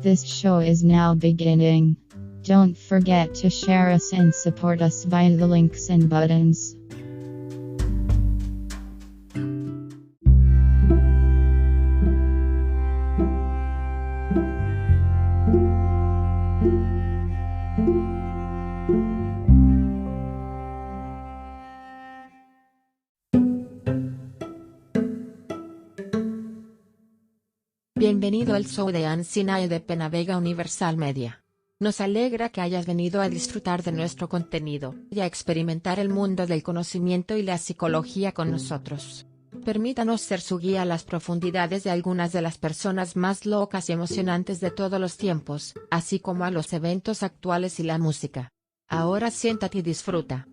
This show is now beginning. Don't forget to share us and support us via the links and buttons. Bienvenido al show de Ancina de Penavega Universal Media. Nos alegra que hayas venido a disfrutar de nuestro contenido y a experimentar el mundo del conocimiento y la psicología con nosotros. Permítanos ser su guía a las profundidades de algunas de las personas más locas y emocionantes de todos los tiempos, así como a los eventos actuales y la música. Ahora siéntate y disfruta.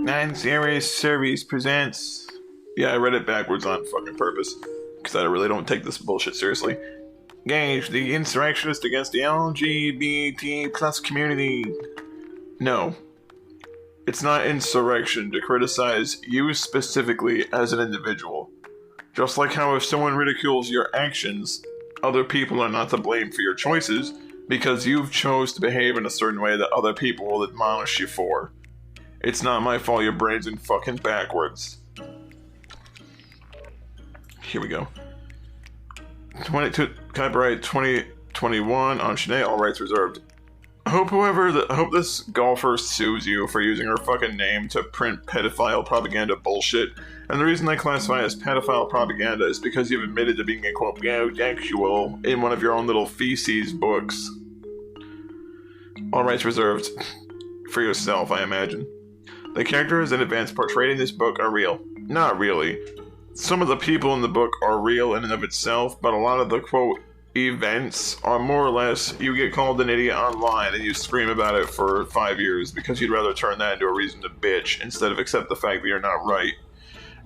Non-serious service presents... Yeah, I read it backwards on fucking purpose. Because I really don't take this bullshit seriously. Gage, the insurrectionist against the LGBT plus community. No. It's not insurrection to criticize you specifically as an individual. Just like how if someone ridicules your actions, other people are not to blame for your choices because you've chose to behave in a certain way that other people will admonish you for. It's not my fault your brain's in fucking backwards. Here we go. Copyright 2021 on Sinead, all rights reserved. I hope this golfer sues you for using her fucking name to print pedophile propaganda bullshit. And the reason I classify it as pedophile propaganda is because you've admitted to being a quote sexual in one of your own little feces books. All rights reserved. For yourself, I imagine. The characters and events portrayed in this book are real. Not really. Some of the people in the book are real in and of itself, but a lot of the quote events are more or less you get called an idiot online and you scream about it for 5 years because you'd rather turn that into a reason to bitch instead of accept the fact that you're not right.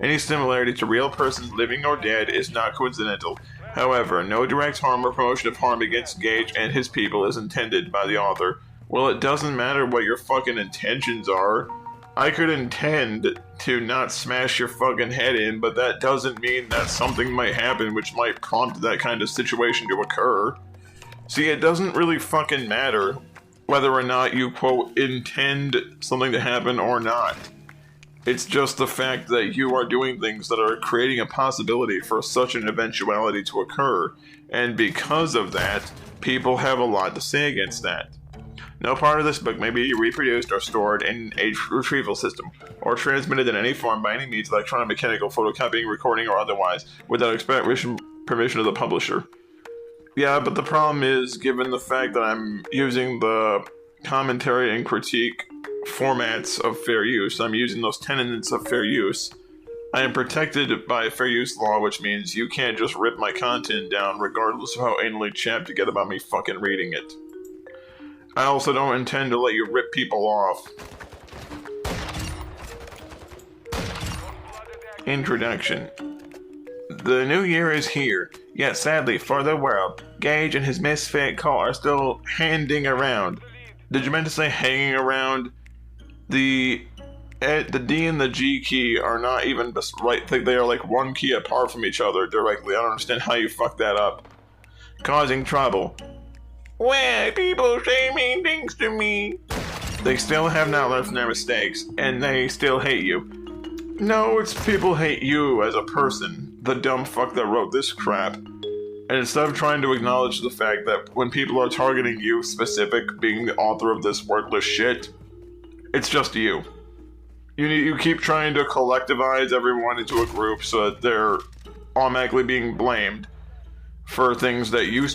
Any similarity to real persons living or dead is not coincidental. However, no direct harm or promotion of harm against Gage and his people is intended by the author. Well, it doesn't matter what your fucking intentions are. I could intend to not smash your fucking head in, but that doesn't mean that something might happen which might prompt that kind of situation to occur. See, it doesn't really fucking matter whether or not you, quote, intend something to happen or not. It's just the fact that you are doing things that are creating a possibility for such an eventuality to occur, and because of that, people have a lot to say against that. No part of this book may be reproduced or stored in a retrieval system, or transmitted in any form by any means, electronic, mechanical, photocopying, recording, or otherwise, without express permission of the publisher. Yeah, but the problem is, given the fact that I'm using the commentary and critique formats of fair use, I'm using those tenets of fair use, I am protected by fair use law, which means you can't just rip my content down regardless of how anally chapped you get about me fucking reading it. I also don't intend to let you rip people off. Introduction. The new year is here, yet sadly for the world, Gage and his misfit cult are still handing around. Did you mean to say hanging around? The D and the G key are not even right. They are like one key apart from each other directly. I don't understand how you fucked that up. Causing trouble. Well, people say mean things to me. They still have not learned from their mistakes, and they still hate you. No, it's people hate you as a person, the dumb fuck that wrote this crap. And instead of trying to acknowledge the fact that when people are targeting you specific, being the author of this worthless shit, it's just you. You keep trying to collectivize everyone into a group so that they're automatically being blamed for things that you...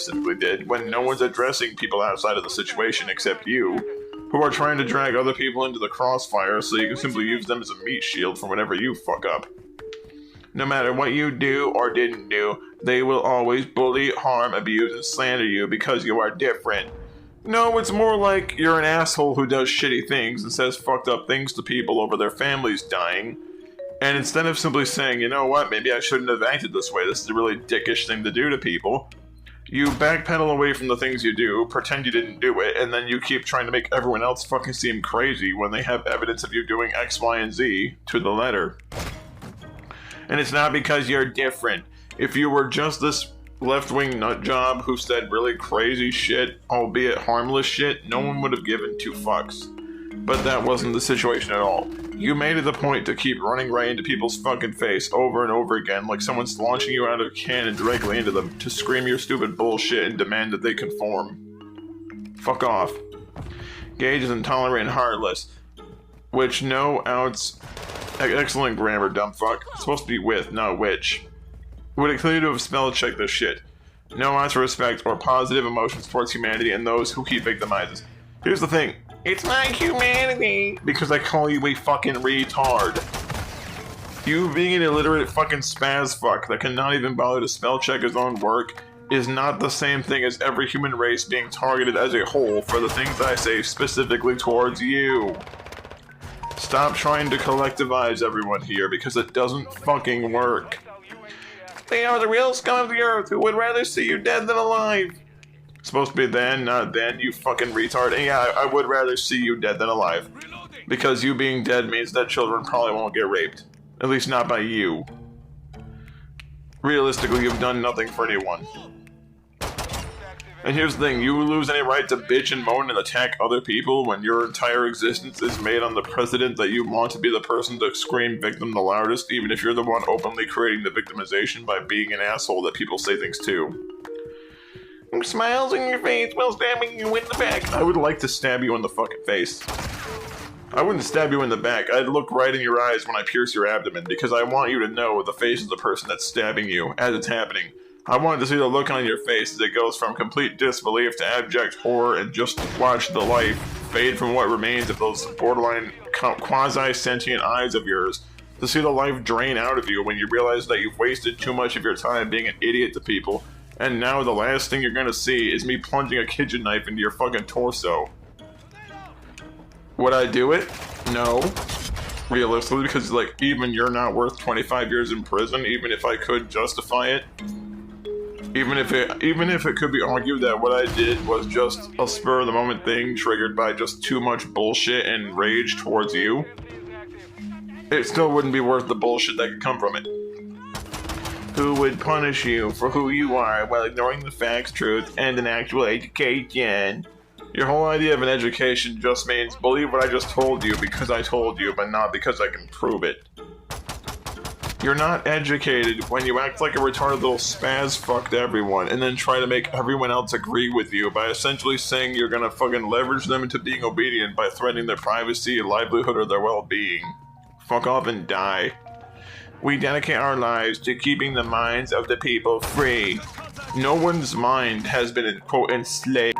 specifically did, when no one's addressing people outside of the situation except you, who are trying to drag other people into the crossfire so you can simply use them as a meat shield for whenever you fuck up. No matter what you do or didn't do, they will always bully, harm, abuse, and slander you because you are different. No, it's more like you're an asshole who does shitty things and says fucked up things to people over their families dying. And instead of simply saying, you know what, maybe I shouldn't have acted this way, this is a really dickish thing to do to people, you backpedal away from the things you do, pretend you didn't do it, and then you keep trying to make everyone else fucking seem crazy when they have evidence of you doing X, Y, and Z to the letter. And it's not because you're different. If you were just this left-wing nutjob who said really crazy shit, albeit harmless shit, no one would have given two fucks. But that wasn't the situation at all. You made it a point to keep running right into people's fucking face over and over again like someone's launching you out of a cannon directly into them to scream your stupid bullshit and demand that they conform. Fuck off. Gage is intolerant and heartless. Which no outs... Excellent grammar, dumb fuck. It's supposed to be with, not which. Would it clear to have spell checked this shit? No ounce of respect or positive emotions towards humanity and those who he victimizes. Here's the thing. It's not humanity because I call you a fucking retard. You being an illiterate fucking spaz fuck that cannot even bother to spell check his own work is not the same thing as every human race being targeted as a whole for the things I say specifically towards you. Stop trying to collectivize everyone here because it doesn't fucking work. They are the real scum of the earth who would rather see you dead than alive. Supposed to be then, not then, you fucking retard. And yeah, I would rather see you dead than alive. Because you being dead means that children probably won't get raped. At least not by you. Realistically, you've done nothing for anyone. And here's the thing, you lose any right to bitch and moan and attack other people when your entire existence is made on the precedent that you want to be the person to scream victim the loudest, even if you're the one openly creating the victimization by being an asshole that people say things to. Smiles in your face while stabbing you in the back. I would like to stab you in the fucking face. I wouldn't stab you in the back, I'd look right in your eyes when I pierce your abdomen, because I want you to know the face of the person that's stabbing you as it's happening. I wanted to see the look on your face as it goes from complete disbelief to abject horror and just watch the life fade from what remains of those borderline quasi-sentient eyes of yours, to see the life drain out of you when you realize that you've wasted too much of your time being an idiot to people, and now the last thing you're gonna see is me plunging a kitchen knife into your fucking torso. Would I do it? No. Realistically, because like, even you're not worth 25 years in prison, even if I could justify it. Even if it could be argued that what I did was just a spur-of-the-moment thing triggered by just too much bullshit and rage towards you, it still wouldn't be worth the bullshit that could come from it. Who would punish you for who you are while ignoring the facts, truth, and an actual education? Your whole idea of an education just means believe what I just told you because I told you, but not because I can prove it. You're not educated when you act like a retarded little spaz fuck to everyone and then try to make everyone else agree with you by essentially saying you're gonna fucking leverage them into being obedient by threatening their privacy, livelihood, or their well-being. Fuck off and die. We dedicate our lives to keeping the minds of the people free. No one's mind has been, quote, enslaved.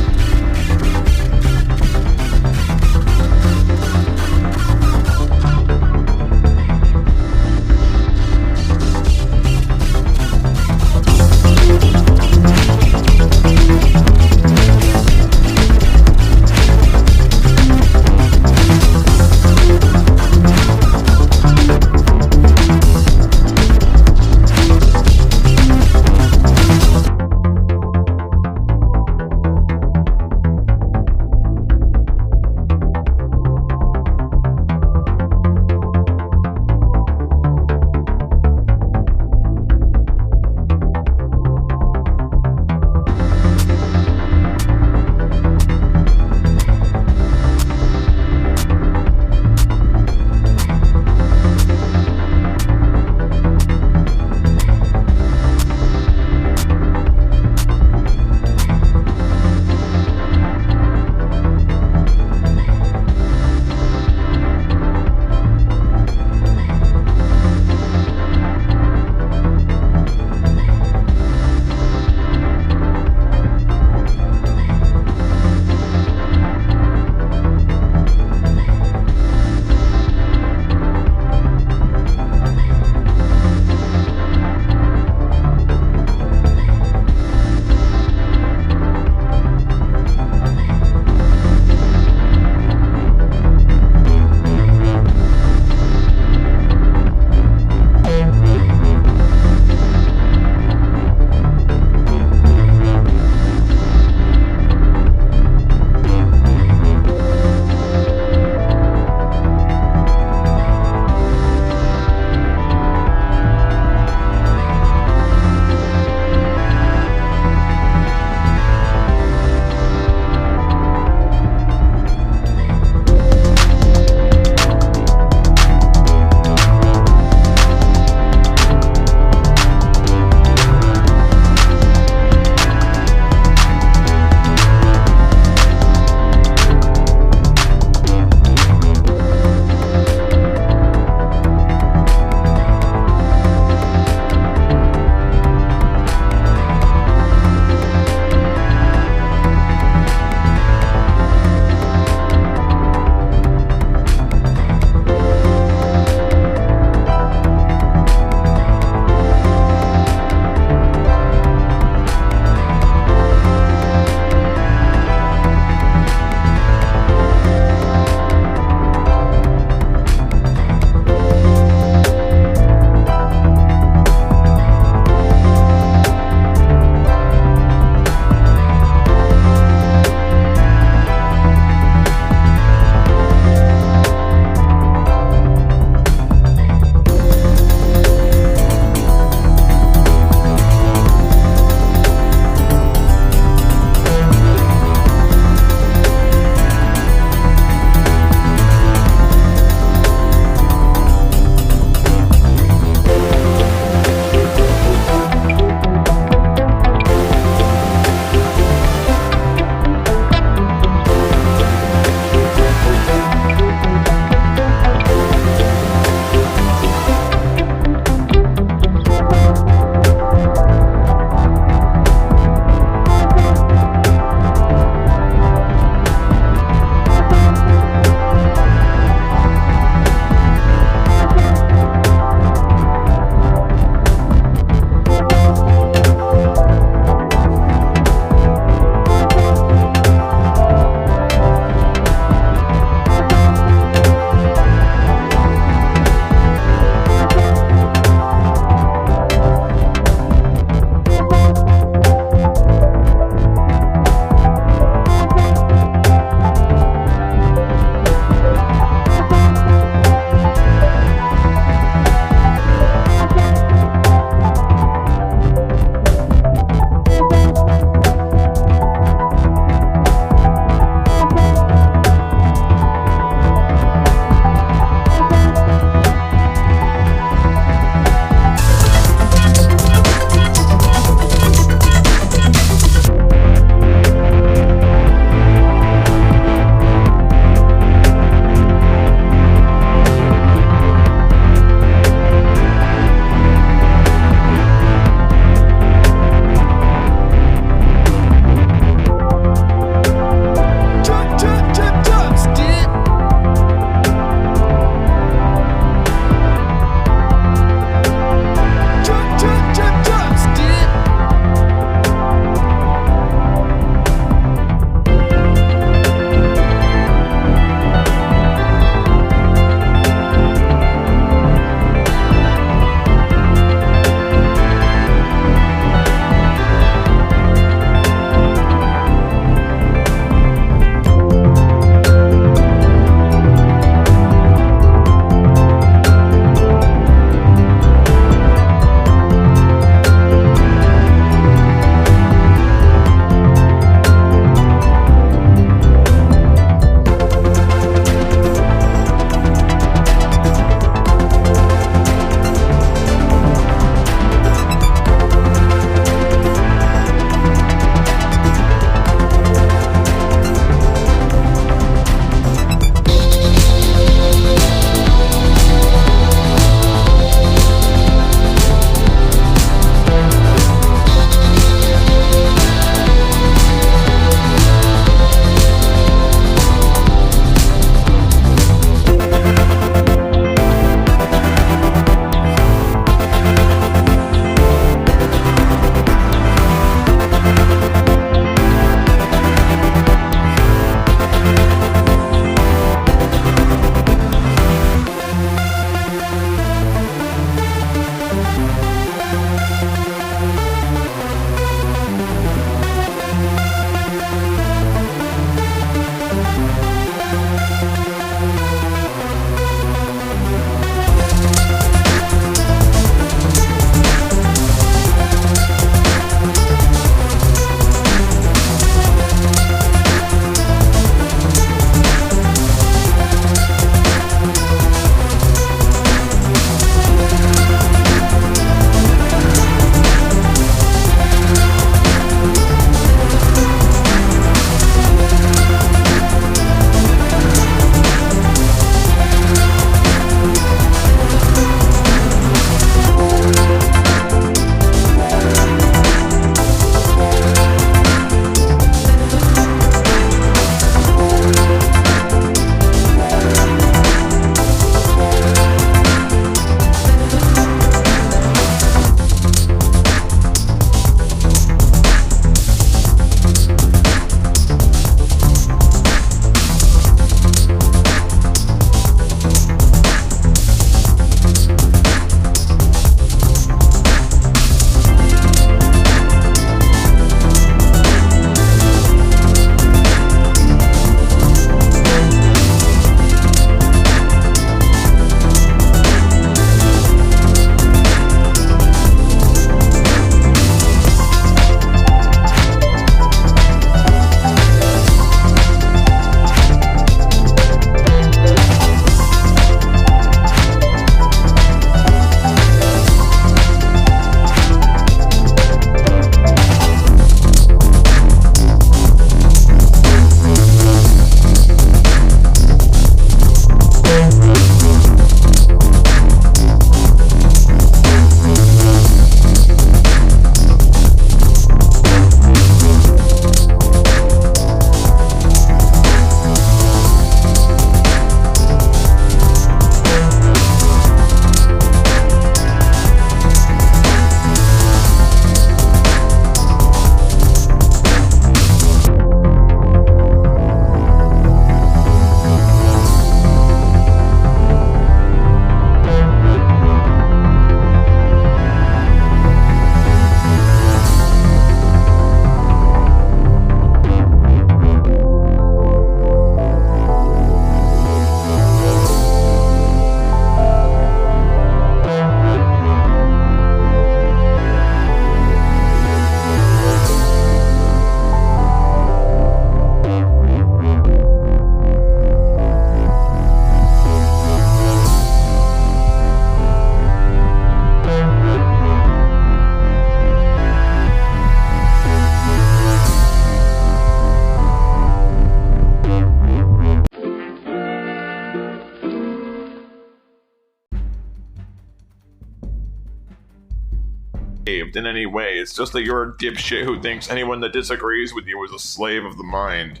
enslaved in any way. It's just that you're a dipshit who thinks anyone that disagrees with you is a slave of the mind.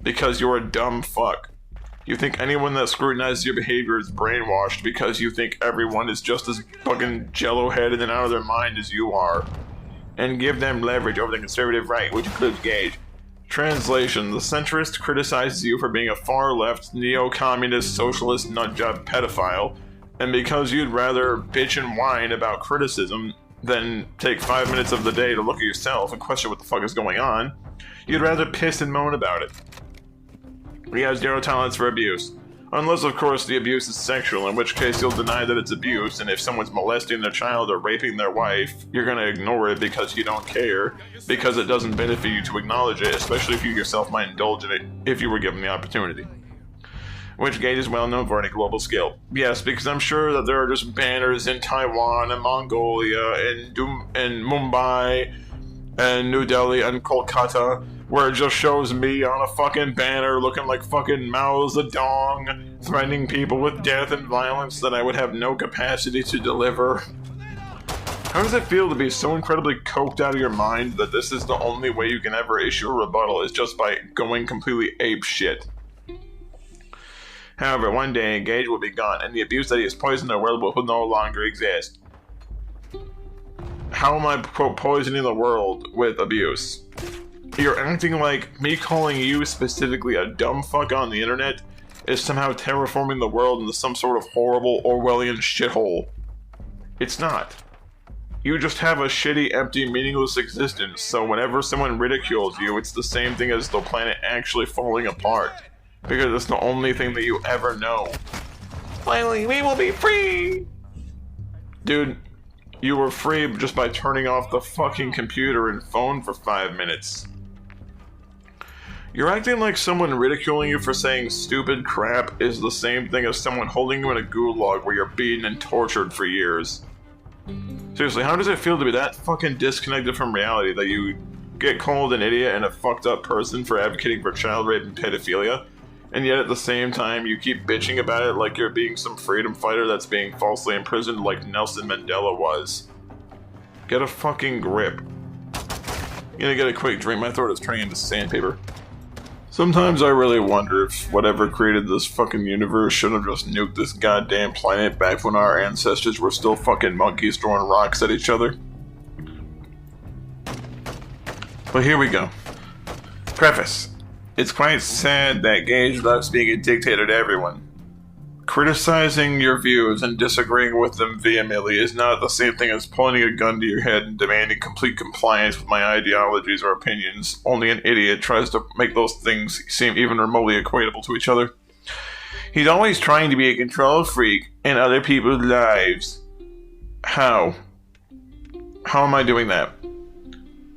Because you're a dumb fuck. You think anyone that scrutinizes your behavior is brainwashed because you think everyone is just as fucking jello-headed and out of their mind as you are. And give them leverage over the conservative right, which includes Gage. Translation: the centrist criticizes you for being a far-left, neo-communist, socialist nutjob pedophile, and because you'd rather bitch and whine about criticism than take 5 minutes of the day to look at yourself and question what the fuck is going on, you'd rather piss and moan about it. He has zero tolerance for abuse. Unless, of course, the abuse is sexual, in which case you'll deny that it's abuse, and if someone's molesting their child or raping their wife, you're gonna ignore it because you don't care, because it doesn't benefit you to acknowledge it, especially if you yourself might indulge in it if you were given the opportunity. Which Gage is well known for on a global scale. Yes, because I'm sure that there are just banners in Taiwan and Mongolia and Mumbai and New Delhi and Kolkata where it just shows me on a fucking banner looking like fucking Mao Zedong, threatening people with death and violence that I would have no capacity to deliver. How does it feel to be so incredibly coked out of your mind that this is the only way you can ever issue a rebuttal is just by going completely ape shit? However, one day, Gage will be gone, and the abuse that he has poisoned the world will no longer exist. How am I poisoning the world with abuse? You're acting like me calling you specifically a dumb fuck on the internet is somehow terraforming the world into some sort of horrible Orwellian shithole. It's not. You just have a shitty, empty, meaningless existence, so whenever someone ridicules you, it's the same thing as the planet actually falling apart. Because it's the only thing that you ever know. Finally, we will be free! Dude, you were free just by turning off the fucking computer and phone for 5 minutes. You're acting like someone ridiculing you for saying stupid crap is the same thing as someone holding you in a gulag where you're beaten and tortured for years. Seriously, how does it feel to be that fucking disconnected from reality that you get called an idiot and a fucked up person for advocating for child rape and pedophilia, and yet at the same time you keep bitching about it like you're being some freedom fighter that's being falsely imprisoned like Nelson Mandela was? Get a fucking grip. I'm gonna get a quick drink, my throat is turning into sandpaper. Sometimes I really wonder if whatever created this fucking universe should have just nuked this goddamn planet back when our ancestors were still fucking monkeys throwing rocks at each other. But here we go. Preface. It's quite sad that Gage loves being a dictator to everyone. Criticizing your views and disagreeing with them vehemently is not the same thing as pointing a gun to your head and demanding complete compliance with my ideologies or opinions. Only an idiot tries to make those things seem even remotely equatable to each other. He's always trying to be a control freak in other people's lives. How? How am I doing that?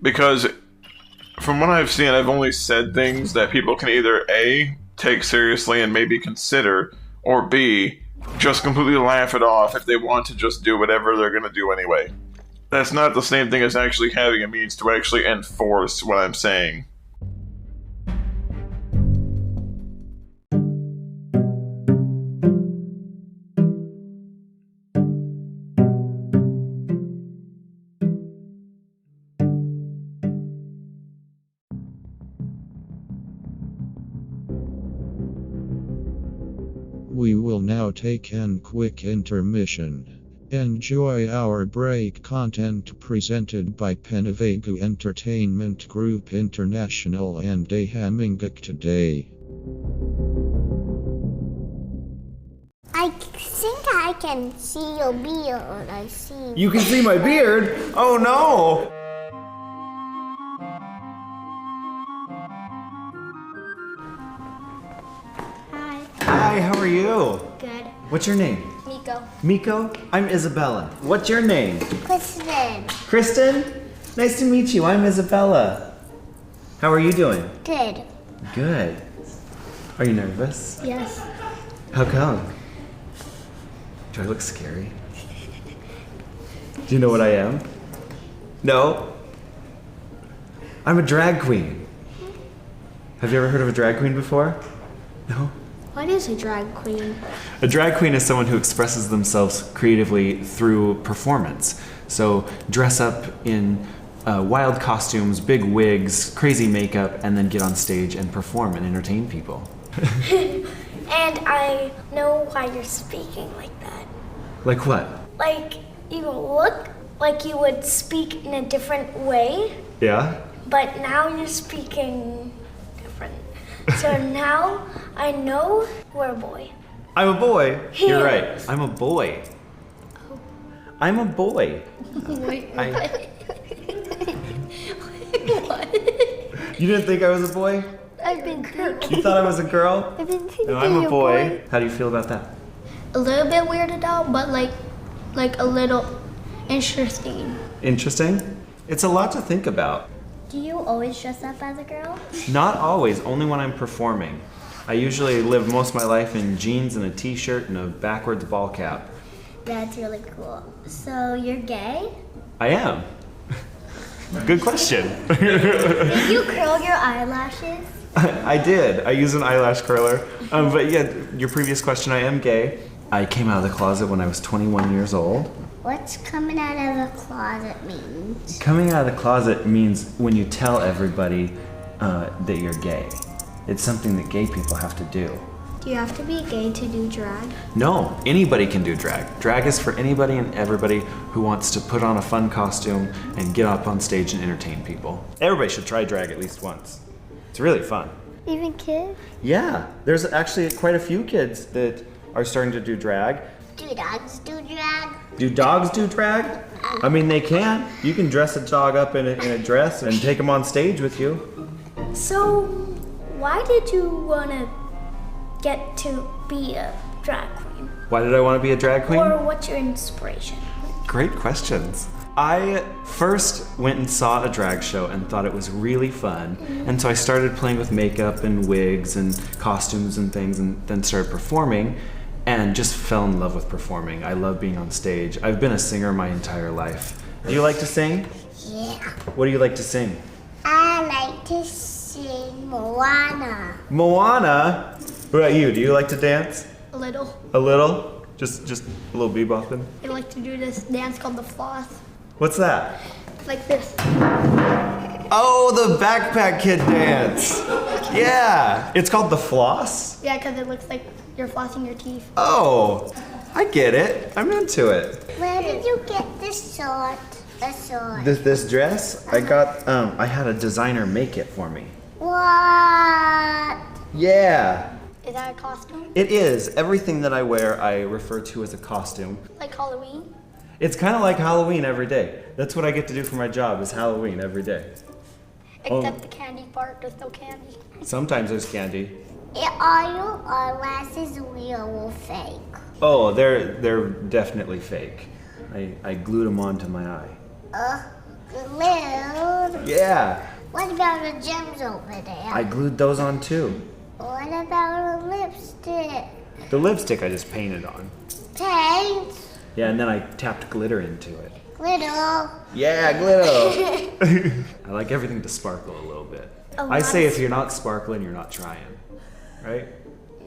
Because from what I've seen, I've only said things that people can either A, take seriously and maybe consider, or B, just completely laugh it off if they want to just do whatever they're gonna do anyway. That's not the same thing as actually having a means to actually enforce what I'm saying. We will now take an quick intermission. Enjoy our break content presented by Penavega Entertainment Group International and A Hamingak today. I think I can see your beard. I see. You can see my beard? Oh no! Hi, how are you? Good. What's your name? Nico. Miko? I'm Isabella. What's your name? Kristen. Kristen? Nice to meet you. I'm Isabella. How are you doing? Good. Good. Are you nervous? Yes. How come? Do I look scary? Do you know what I am? No? I'm a drag queen. Have you ever heard of a drag queen before? No? What is a drag queen? A drag queen is someone who expresses themselves creatively through performance. So dress up in wild costumes, big wigs, crazy makeup, and then get on stage and perform and entertain people. And I know why you're speaking like that. Like what? Like, you look like you would speak in a different way, Yeah? but now you're speaking different. So now I know we're a boy. I'm a boy. You're Yeah. right. I'm a boy. I'm a boy. Wait, I- what? You didn't think I was a boy? I've been thinking. You thought I was a girl? I've been thinking. No, I'm a you're boy. How do you feel about that? A little bit weirded out, but like a little interesting. Interesting? It's a lot to think about. Do you always dress up as a girl? Not always, only when I'm performing. I usually live most of my life in jeans and a t-shirt and a backwards ball cap. That's really cool. So you're gay? I am. Good question. Did you curl your eyelashes? I did. I use an eyelash curler. But yeah, your previous question, I am gay. I came out of the closet when I was 21 years old. What's coming out of the closet means? Coming out of the closet means when you tell everybody that you're gay. It's something that gay people have to do. Do you have to be gay to do drag? No, anybody can do drag. Drag is for anybody and everybody who wants to put on a fun costume and get up on stage and entertain people. Everybody should try drag at least once. It's really fun. Even kids? Yeah, there's actually quite a few kids that are starting to do drag. Do dogs do drag? Do dogs do drag? I mean, they can. You can dress a dog up in a dress and take them on stage with you. So, why did you want to get to be a drag queen? Why did I want to be a drag queen? Or what's your inspiration? Great questions. I first went and saw a drag show and thought it was really fun. And so I started playing with makeup and wigs and costumes and things and then started performing and just fell in love with performing. I love being on stage. I've been a singer my entire life. Do you like to sing? Yeah. What do you like to sing? I like to sing Moana. Moana? What about you? Do you like to dance? A little. A little? Just a little bebopping? I like to do this dance called the floss. What's that? Like this. Oh, the backpack kid dance. Yeah. It's called the floss? Yeah, because it looks like you're flossing your teeth. Oh, I get it. I'm into it. Where did you get this sword? The sword. This dress, I got, I had a designer make it for me. What? Yeah. Is that a costume? It is. Everything that I wear, I refer to as a costume. Like Halloween? It's kind of like Halloween every day. That's what I get to do for my job, is Halloween every day. Except the candy part, there's no candy. Sometimes there's candy. Are your eyelashes real or fake? Oh, they're definitely fake. I glued them onto my eye. Glued? Yeah. What about the gems over there? I glued those on too. What about the lipstick? The lipstick I just painted on. Paint? Yeah, and then I tapped glitter into it. Glitter? Yeah, glitter. I like everything to sparkle a little bit. I say if you're not sparkling, you're not trying. Right?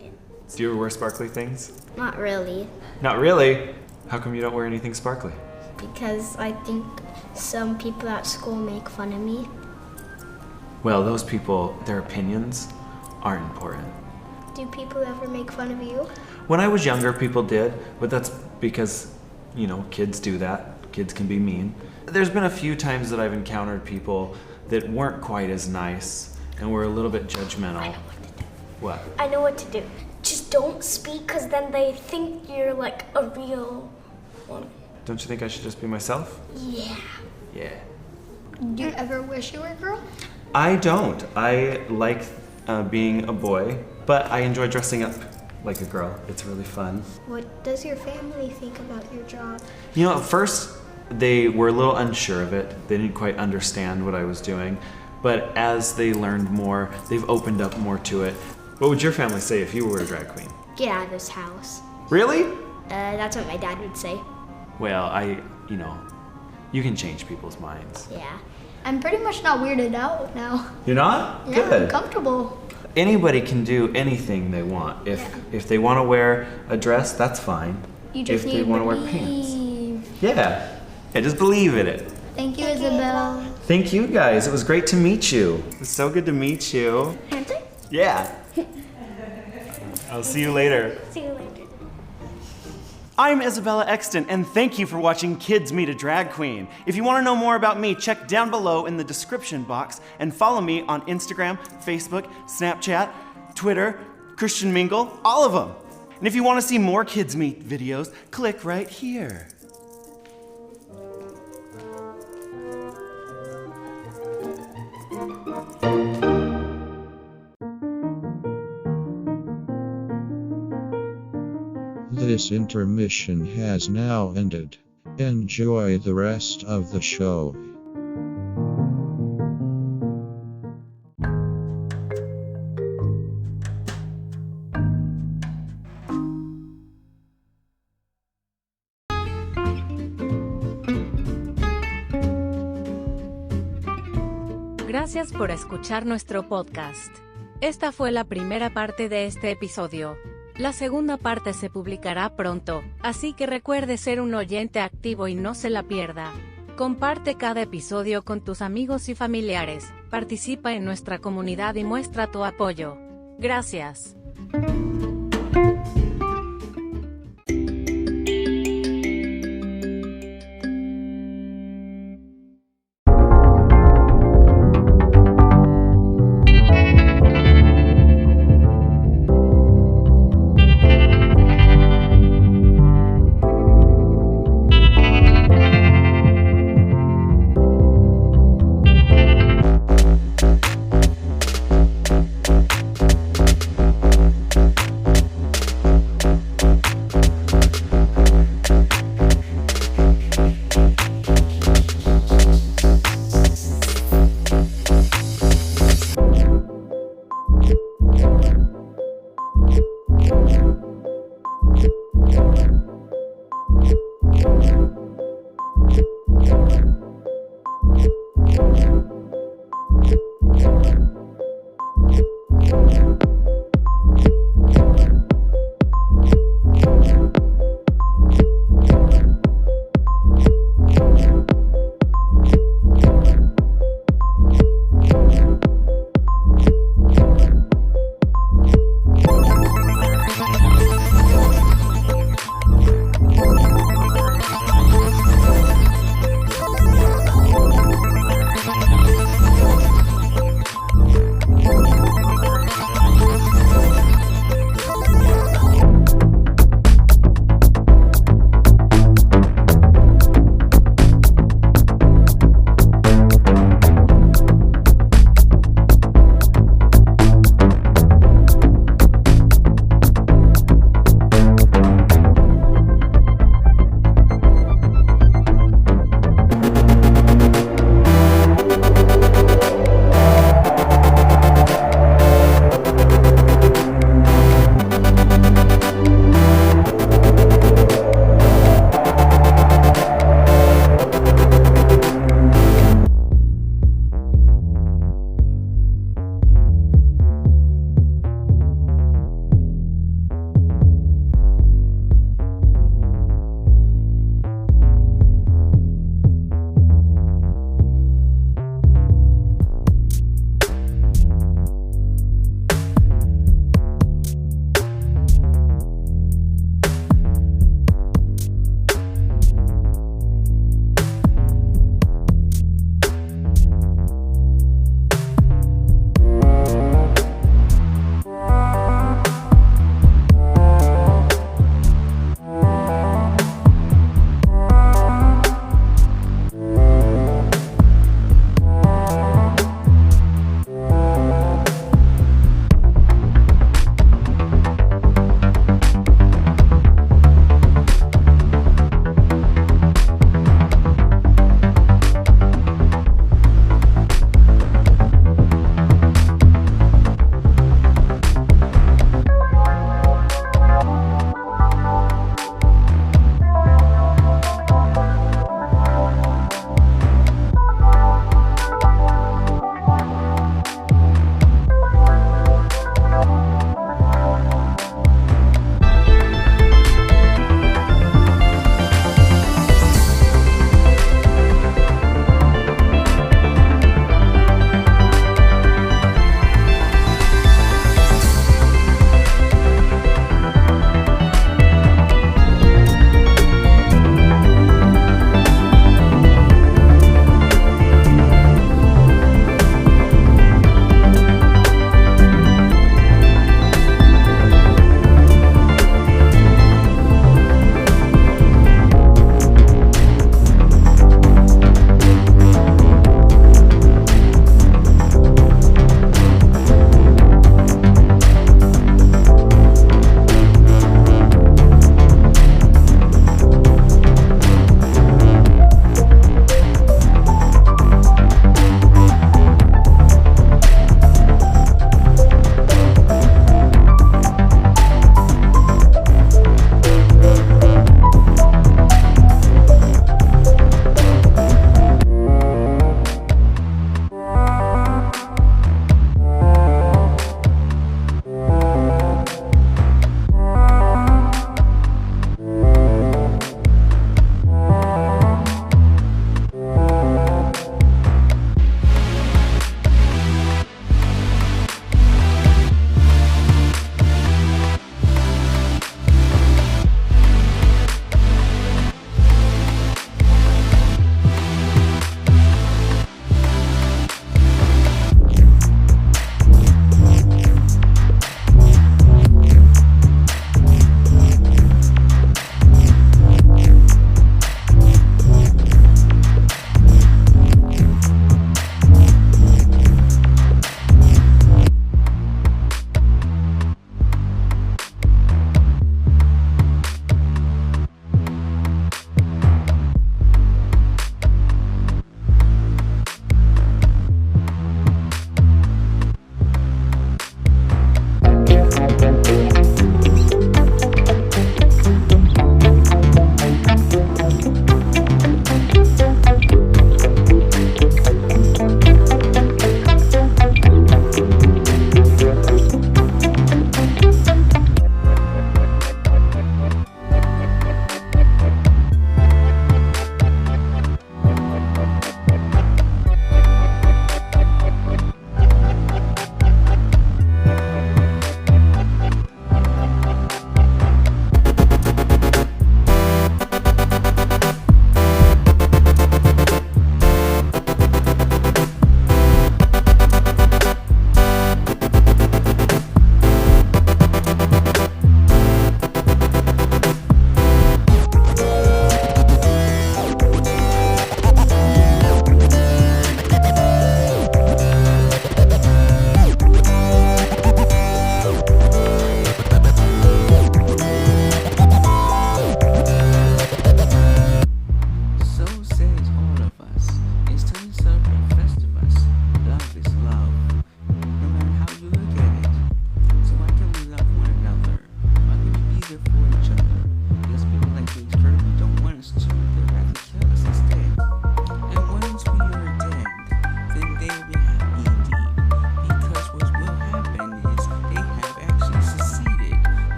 Do you ever wear sparkly things? Not really. Not really? How come you don't wear anything sparkly? Because I think some people at school make fun of me. Well, those people, their opinions aren't important. Do people ever make fun of you? When I was younger, people did, but that's because, you know, kids do that. Kids can be mean. There's been a few times that I've encountered people that weren't quite as nice and were a little bit judgmental. I know what to do. What? I know what to do. Just don't speak, because then they think you're like a real one. Don't you think I should just be myself? Yeah. Yeah. Do you ever wish you were a girl? I don't. I like being a boy, but I enjoy dressing up like a girl. It's really fun. What does your family think about your job? You know, at first they were a little unsure of it. They didn't quite understand what I was doing. But as they learned more, they've opened up more to it. What would your family say if you were a drag queen? Get out of this house. Really? That's what my dad would say. Well, you can change people's minds. Yeah. I'm pretty much not weirded out now. You're not? Yeah, I'm Good. comfortable. anybody can do anything they want. If they want to wear a dress, that's fine. You just if need they want to to wear pants. believe. Yeah, just believe in it. Thank you, Isabel. Thank you guys. It was great to meet you. It was so good to meet you. Hampton? Yeah. I'll see you later. See you later. I'm Isabella Exton, and thank you for watching Kids Meet a Drag Queen. If you want to know more about me, check down below in the description box and follow me on Instagram, Facebook, Snapchat, Twitter, Christian Mingle, all of them. And if you want to see more Kids Meet videos, click right here. This intermission has now ended. Enjoy the rest of the show. Gracias por escuchar nuestro podcast. Esta fue la primera parte de este episodio. La segunda parte se publicará pronto, así que recuerde ser un oyente activo y no se la pierda. Comparte cada episodio con tus amigos y familiares, participa en nuestra comunidad y muestra tu apoyo. Gracias.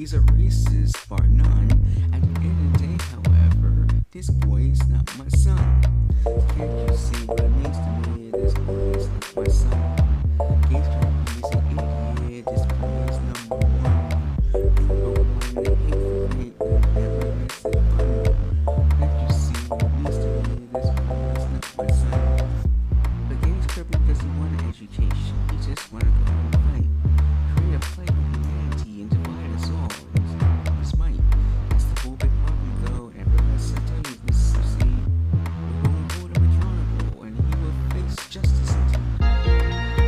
he's a racist, bar none. At the end of the day, however, this boy is not my son. Can't you see what it means to me? This boy is not my son. Gage Kirby is an idiot. This boy is number one. Number one, they hate for hate, they never makes it fun. Can't you see what it means to me? This boy is not my son. But Gage Kirby doesn't want an education. He just want to go and fight. Create a fight with humanity and divide us all. It's might. That's the whole big problem, though. Nevertheless, I tell you this, you see. We're going to hold him accountable, and he will face justice in time.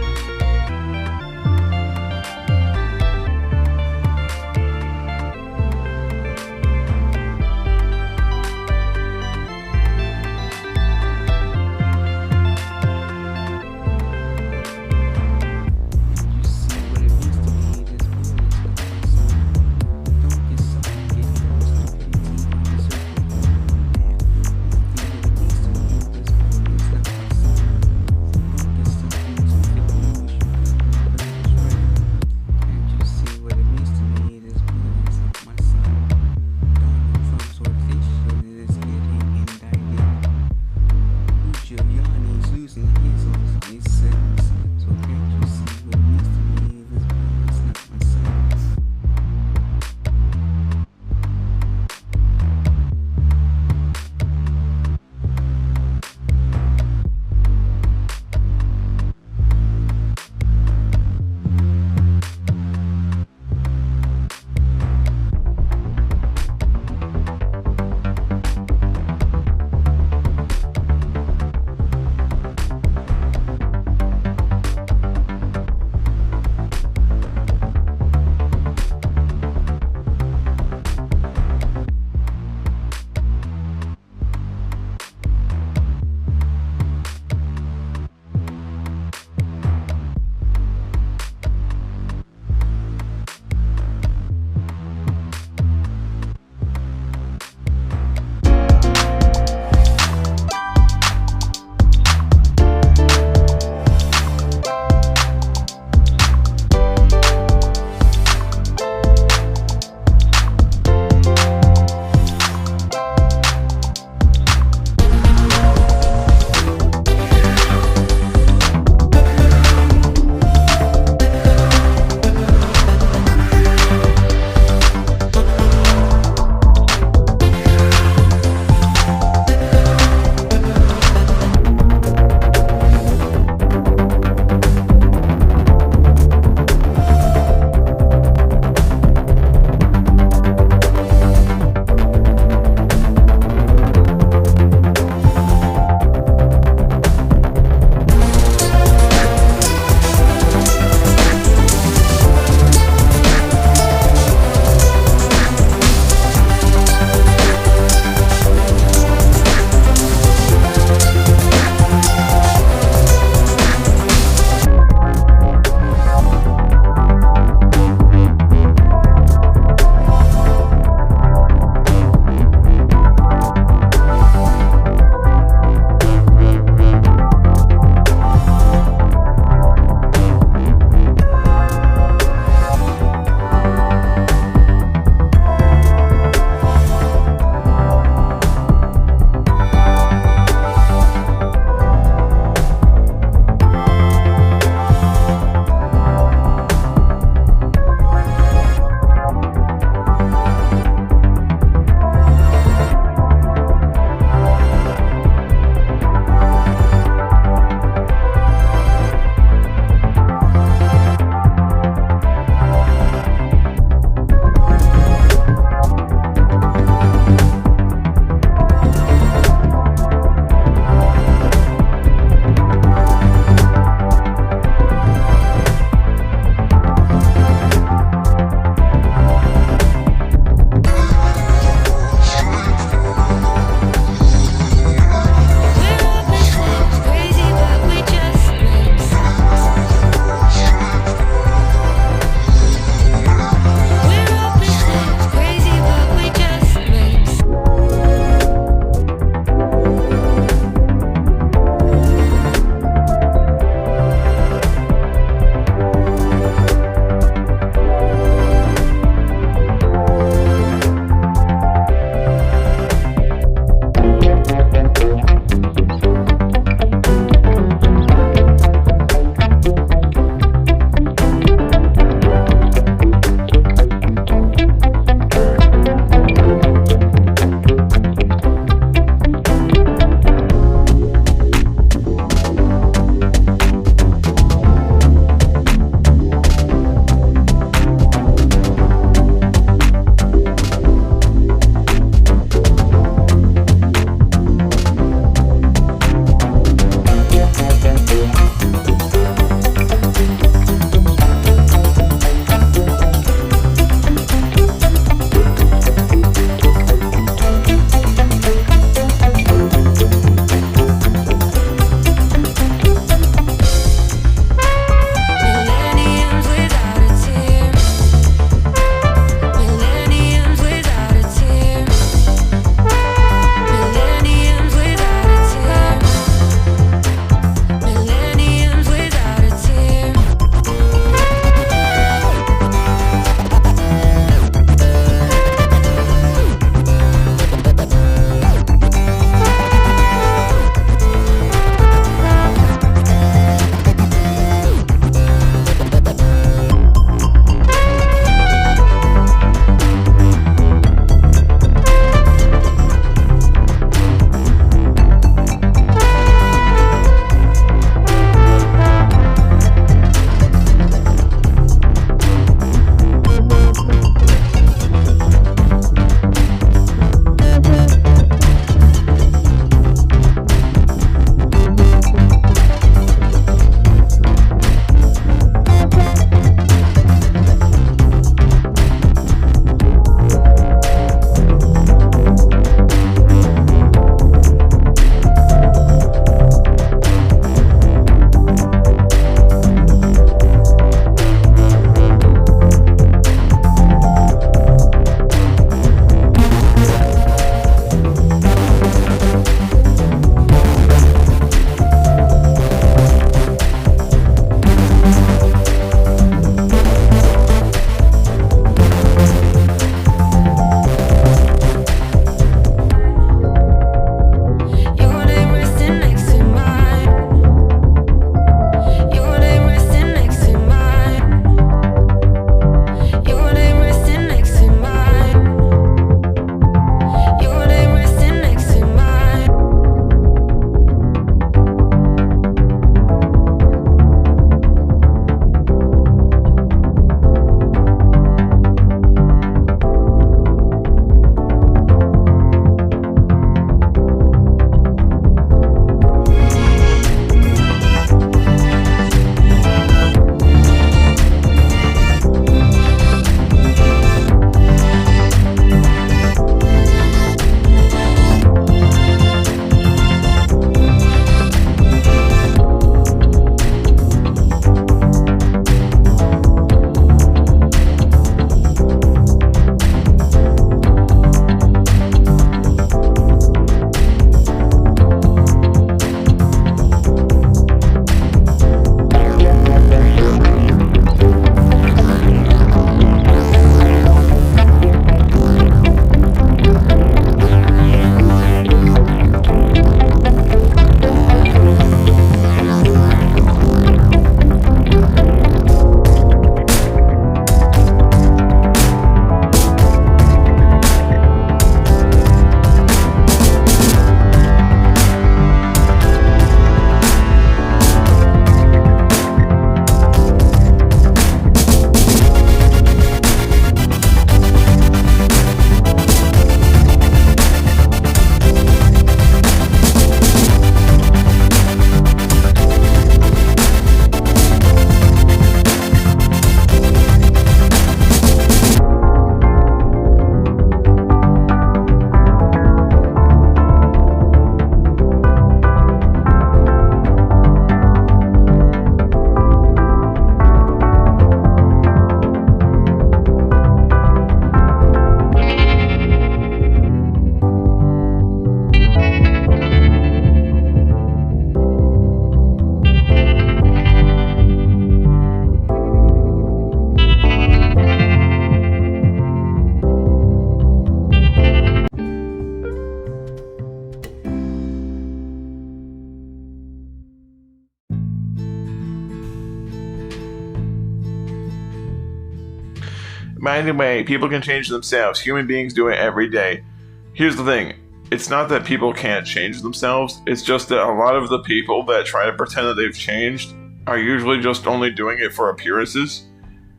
By the way, people can change themselves. Human beings do it every day. Here's the thing. It's not that people can't change themselves. It's just that a lot of the people that try to pretend that they've changed are usually just only doing it for appearances.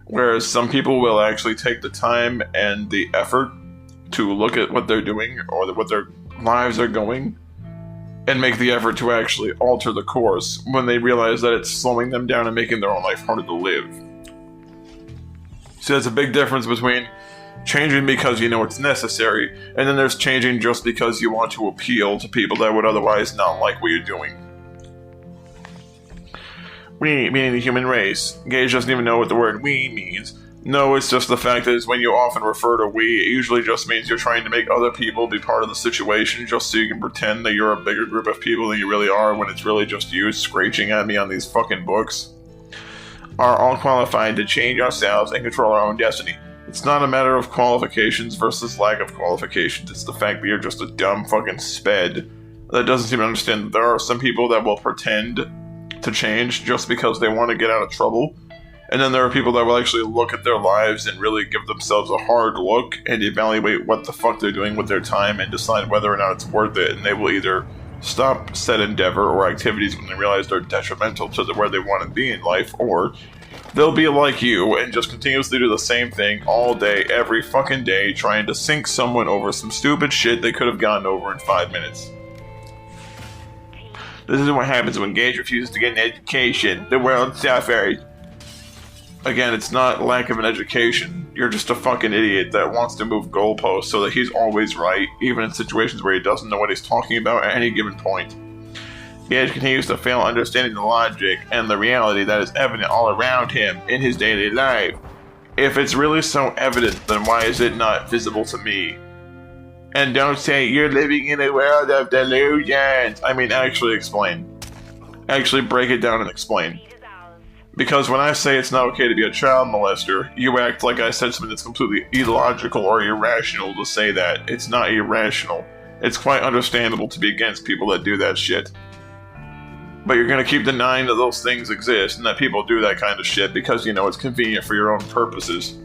Whereas some people will actually take the time and the effort to look at what they're doing or what their lives are going and make the effort to actually alter the course when they realize that it's slowing them down and making their own life harder to live. So there's a big difference between changing because you know it's necessary, and then there's changing just because you want to appeal to people that would otherwise not like what you're doing. We, meaning the human race. Gage doesn't even know what the word we means. No, it's just the fact that when you often refer to we, it usually just means you're trying to make other people be part of the situation just so you can pretend that you're a bigger group of people than you really are when it's really just you screeching at me on these fucking books. Are all qualified to change ourselves and control our own destiny. It's not a matter of qualifications versus lack of qualifications. It's the fact that you're just a dumb fucking sped that doesn't seem to understand that there are some people that will pretend to change just because they want to get out of trouble. And then there are people that will actually look at their lives and really give themselves a hard look and evaluate what the fuck they're doing with their time and decide whether or not it's worth it. And they will either stop said endeavor or activities when they realize they're detrimental to where they want to be in life, or they'll be like you and just continuously do the same thing all day, every fucking day, trying to sink someone over some stupid shit they could have gotten over in 5 minutes. This is what happens when Gage refuses to get an education. The world suffers. Again, it's not lack of an education. You're just a fucking idiot that wants to move goalposts so that he's always right, even in situations where he doesn't know what he's talking about at any given point. Gage continues to fail understanding the logic and the reality that is evident all around him in his daily life. If it's really so evident, then why is it not visible to me? And don't say you're living in a world of delusions. I mean, actually explain. Actually break it down and explain. Because when I say it's not okay to be a child molester, you act like I said something that's completely illogical or irrational to say that. It's not irrational. It's quite understandable to be against people that do that shit. But you're gonna keep denying that those things exist and that people do that kind of shit because you know it's convenient for your own purposes.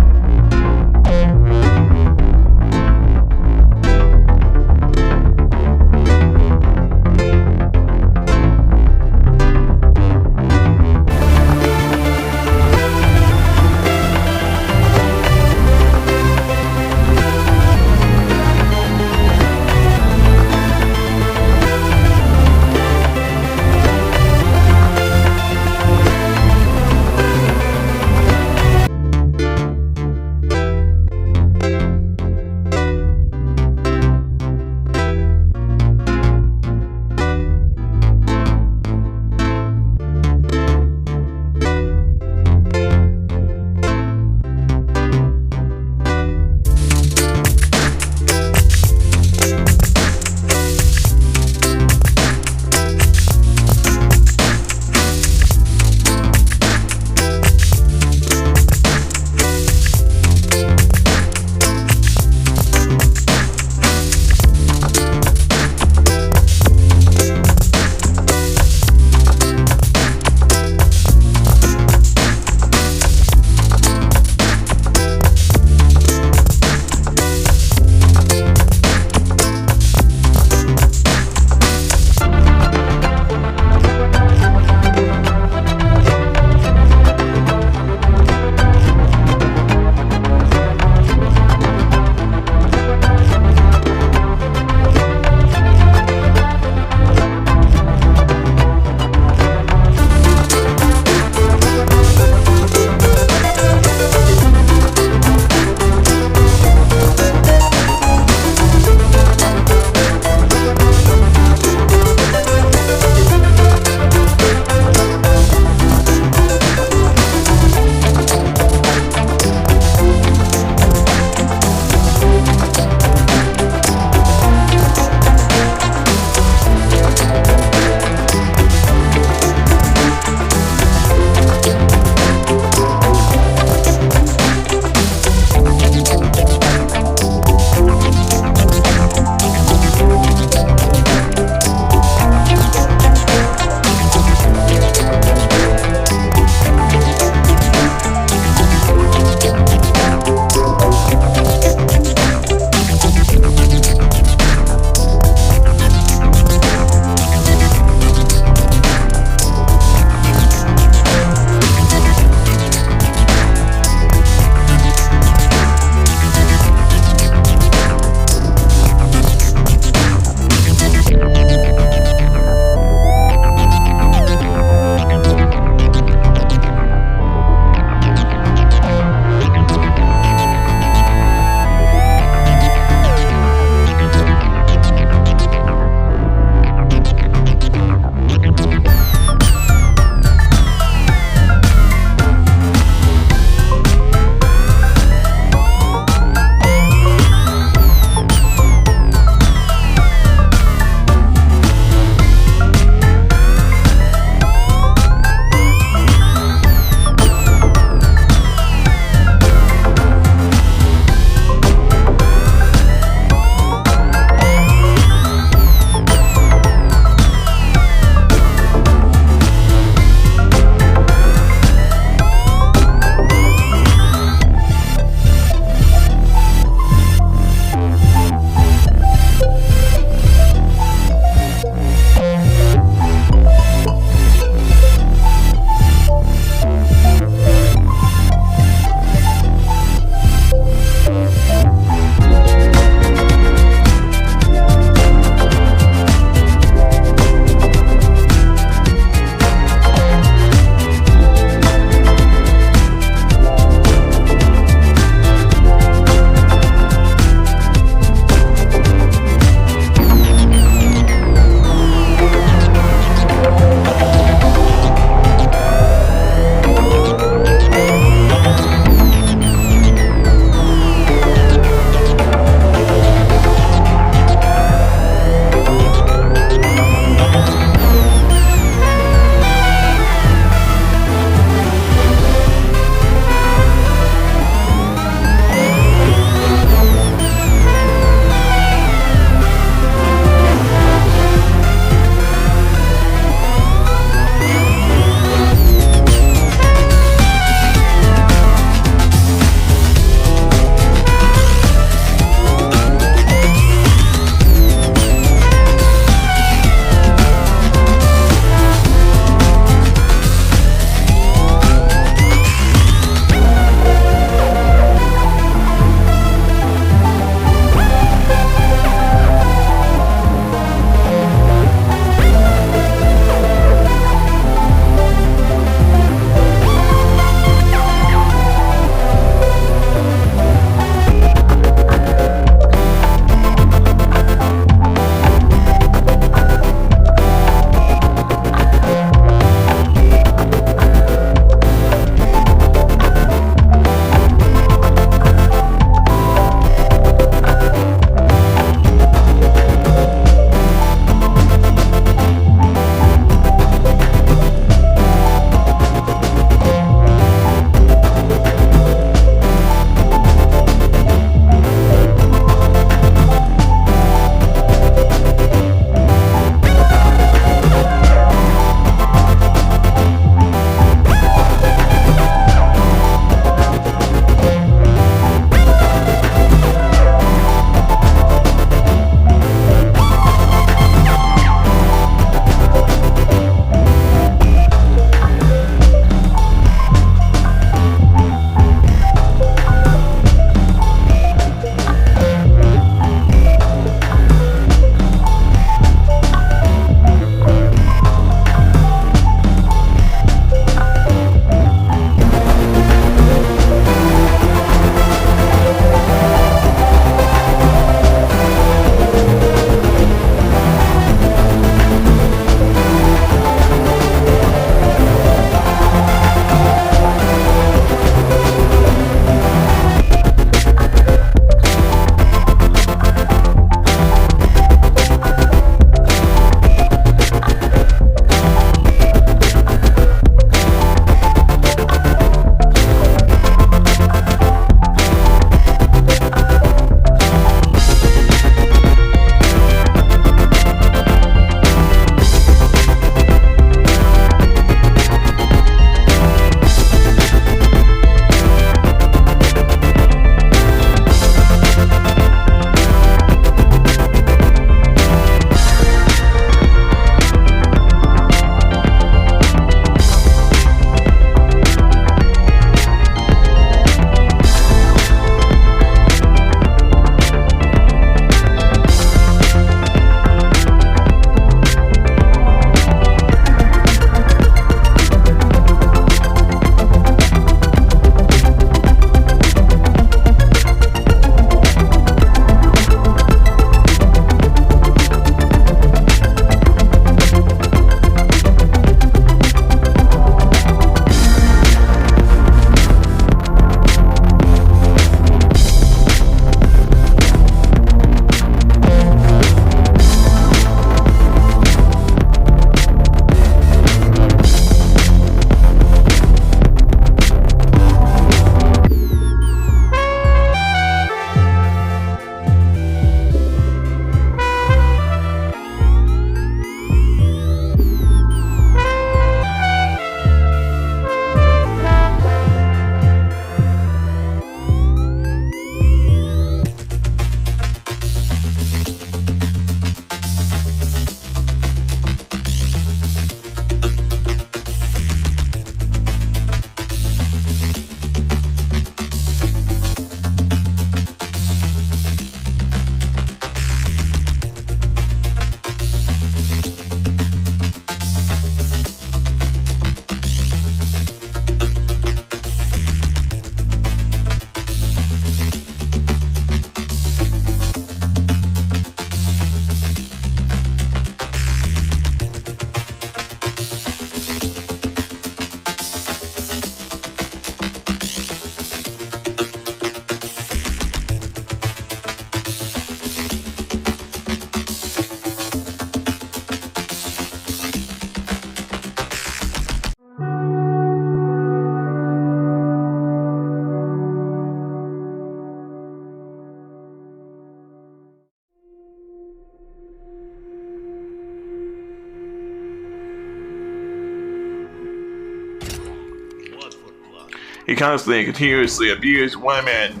He constantly and continuously abused women.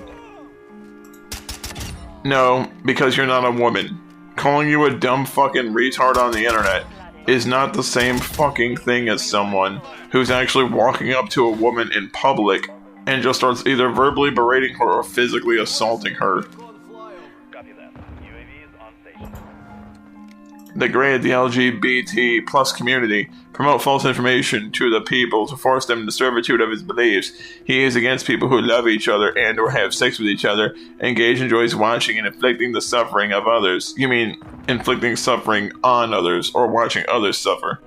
No, because you're not a woman. Calling you a dumb fucking retard on the internet is not the same fucking thing as someone who's actually walking up to a woman in public and just starts either verbally berating her or physically assaulting her. Degrade the LGBT plus community, promote false information to the people to force them into servitude of his beliefs. He is against people who love each other and or have sex with each other, and Gage enjoys watching and inflicting the suffering of others. You mean inflicting suffering on others or watching others suffer?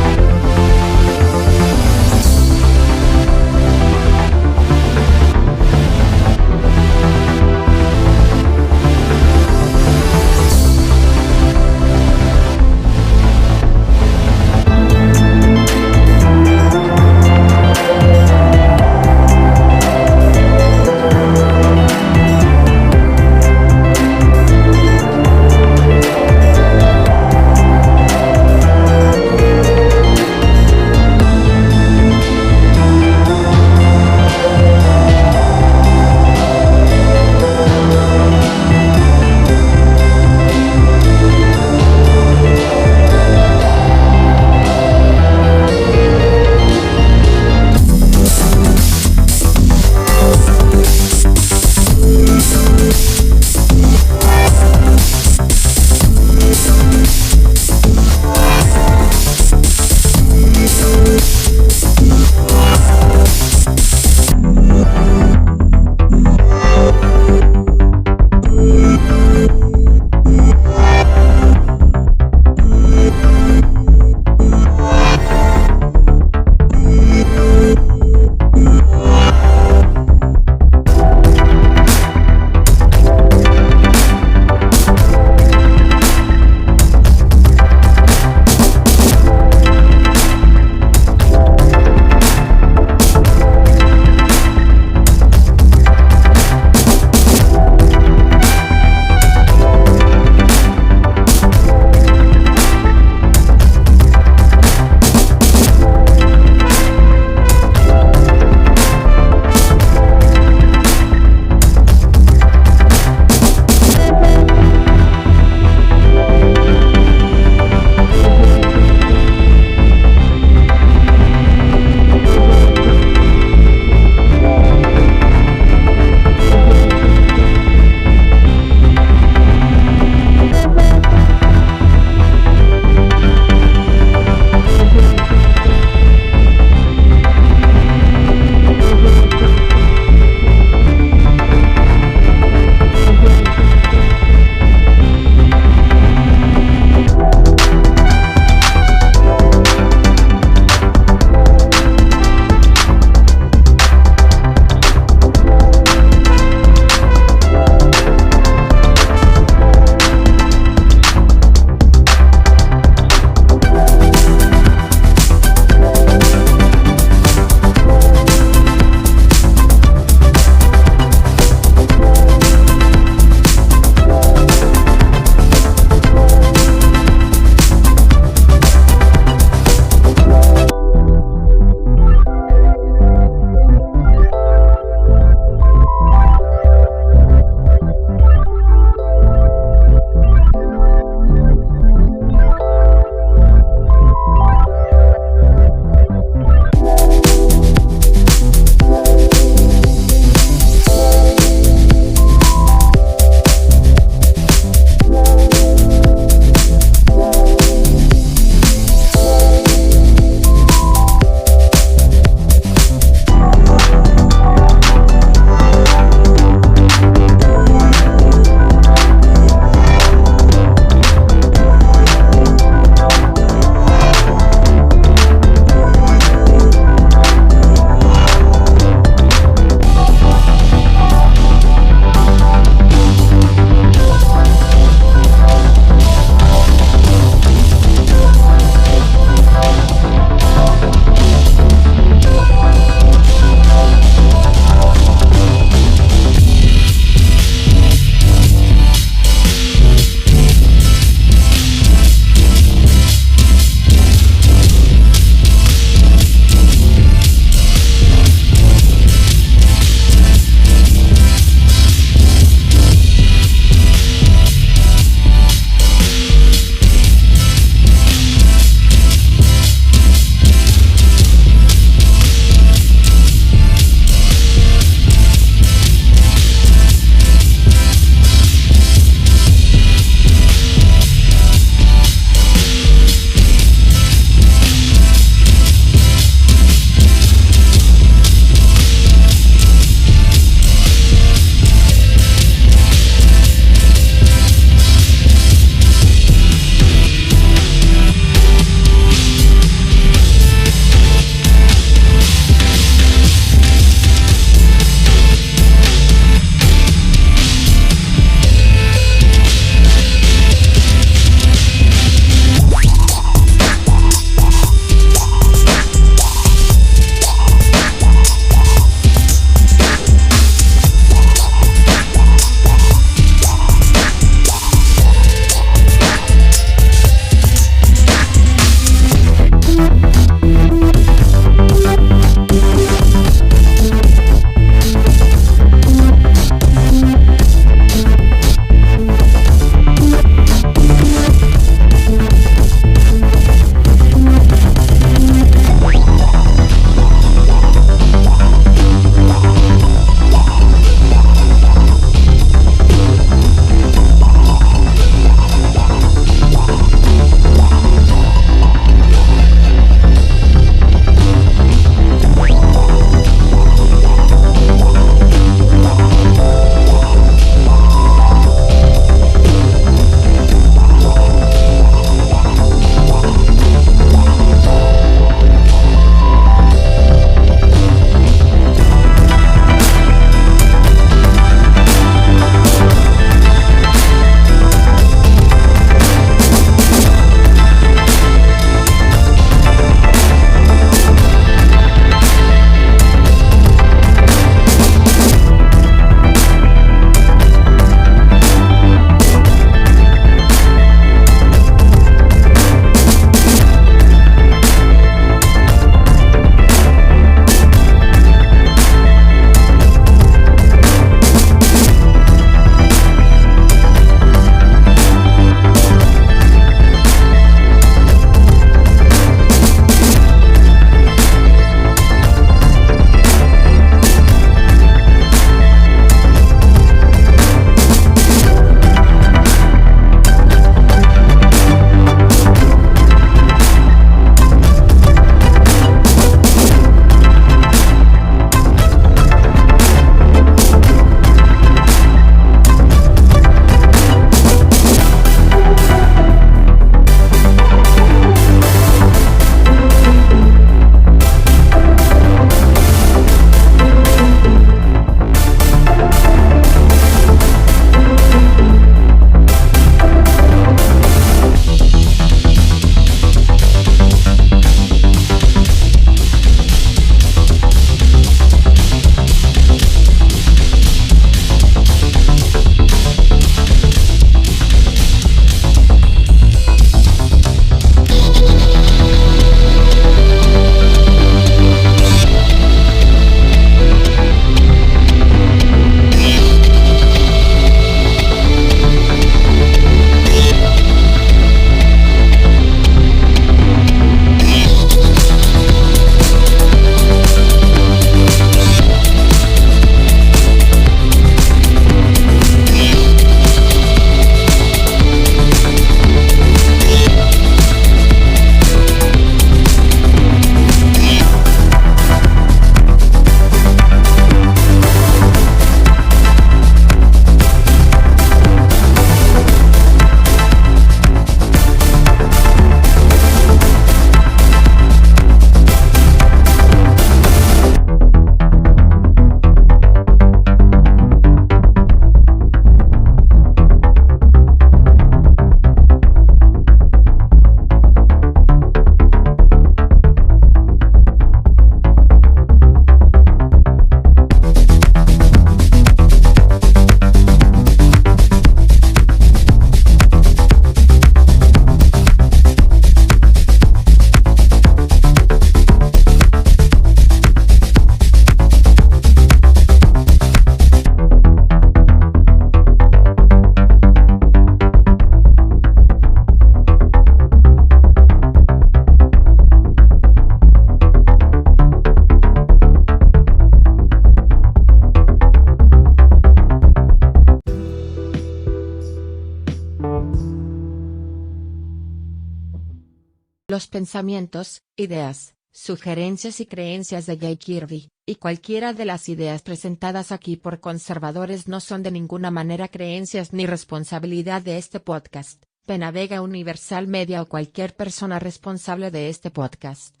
Los pensamientos, ideas, sugerencias y creencias de Gage Kirby, y cualquiera de las ideas presentadas aquí por conservadores no son de ninguna manera creencias ni responsabilidad de este podcast, Penavega Universal Media o cualquier persona responsable de este podcast.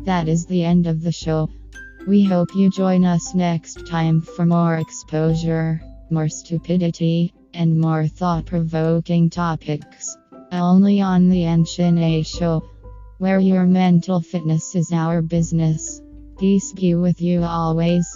That is the end of the show. We hope you join us next time for more exposure, more stupidity, and more thought-provoking topics. Only on the Enchine Show, where your mental fitness is our business. Peace be with you always.